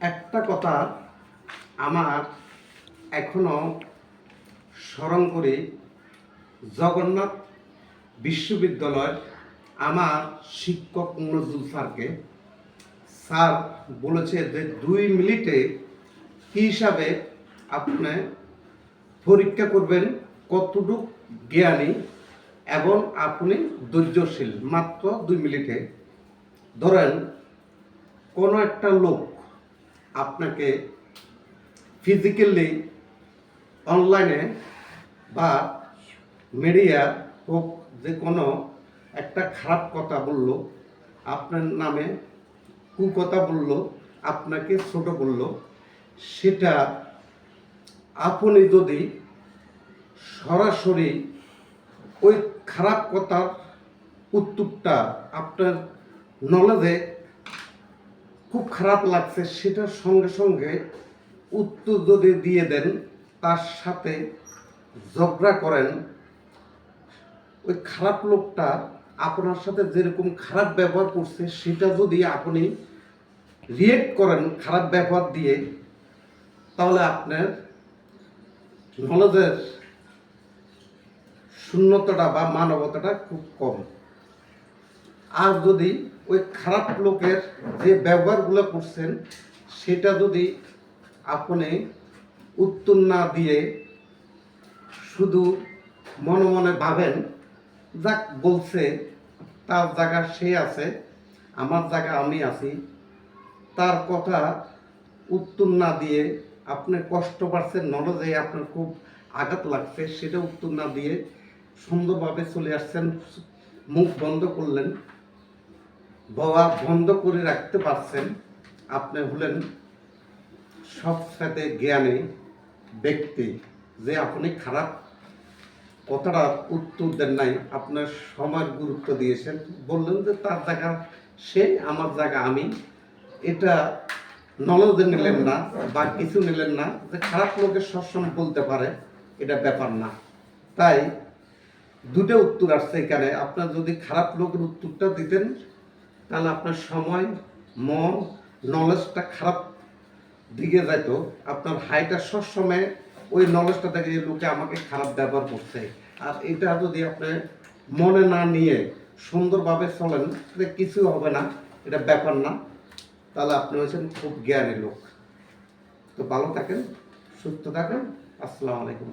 একটা কথা আমার এখনো স্মরণ করি। জগন্নাথ বিশ্ববিদ্যালয়ের আমার শিক্ষক নজরুল স্যারকে। স্যার বলেছে যে 2 মিনিটে কী হিসাবে আপনি পরীক্ষা করবেন কতটুকু জ্ঞানী এবং আপনি ধৈর্যশীল। মাত্র 2 মিনিটে। ধরেন কোনো একটা লোক আপনাকে ফিজিক্যালি অনলাইনে বা মিডিয়া হোক যে কোনো একটা খারাপ কথা বলল, আপনার নামে কুকথা বলল, আপনাকে ছোট বলল, সেটা আপনি যদি সরাসরি ওই খারাপ কথার উত্তরটা আপনার নলেজে খুব খারাপ লাগছে, সেটার সঙ্গে সঙ্গে উত্তর যদি দিয়ে দেন, তার সাথে ঝগড়া করেন, ওই খারাপ লোকটা আপনার সাথে যেরকম খারাপ ব্যবহার করছে সেটা যদি আপনি রিয়েক্ট করেন খারাপ ব্যবহার দিয়ে, তাহলে আপনার নলেজের শূন্যতাটা বা মানবতাটা খুব কম। আর যদি ওই খারাপ লোকের যে ব্যবহারগুলো করছেন সেটা যদি আপনি উত্তর না দিয়ে শুধু মনে মনে ভাবেন, যাক বলছে, তার জায়গা সে আছে, আমার জায়গা আমি আছি, তার কথা উত্তর না দিয়ে আপনি কষ্ট পাচ্ছেন, নলেজে আপনার খুব আঘাত লাগছে, সেটা উত্তর না দিয়ে সুন্দরভাবে চলে আসছেন, মুখ বন্ধ করলেন, বলা বন্ধ করে রাখতে পারছেন, আপনি হলেন সবসাথে জ্ঞানী ব্যক্তি। যে আপনি খারাপ কথাটা উত্তর দেন নাই, আপনার সময়ের গুরুত্ব দিয়েছেন, বললেন যে তার জায়গা সে, আমার জায়গা আমি, এটা নলেজে নিলেন না বা কিছু নিলেন না। যে খারাপ লোকের সবসময় বলতে পারে, এটা ব্যাপার না। তাই দুটো উত্তর আসছে এখানে। আপনার যদি খারাপ লোকের উত্তরটা দিতেন, তাহলে আপনার সময়, মন, নলেজটা খারাপ দিকে যেত। আপনার হাইটা সবসময় ওই নলেজটা থেকে যে লোকে আমাকে খারাপ ব্যবহার করছে, আর এটা যদি আপনি মনে না নিয়ে সুন্দরভাবে চলেন, যে কিছু হবে না, এটা ব্যাপার না, তাহলে আপনি হচ্ছেন খুব জ্ঞানী লোক। তো ভালো থাকেন, সুস্থ থাকেন। আসসালামু আলাইকুম।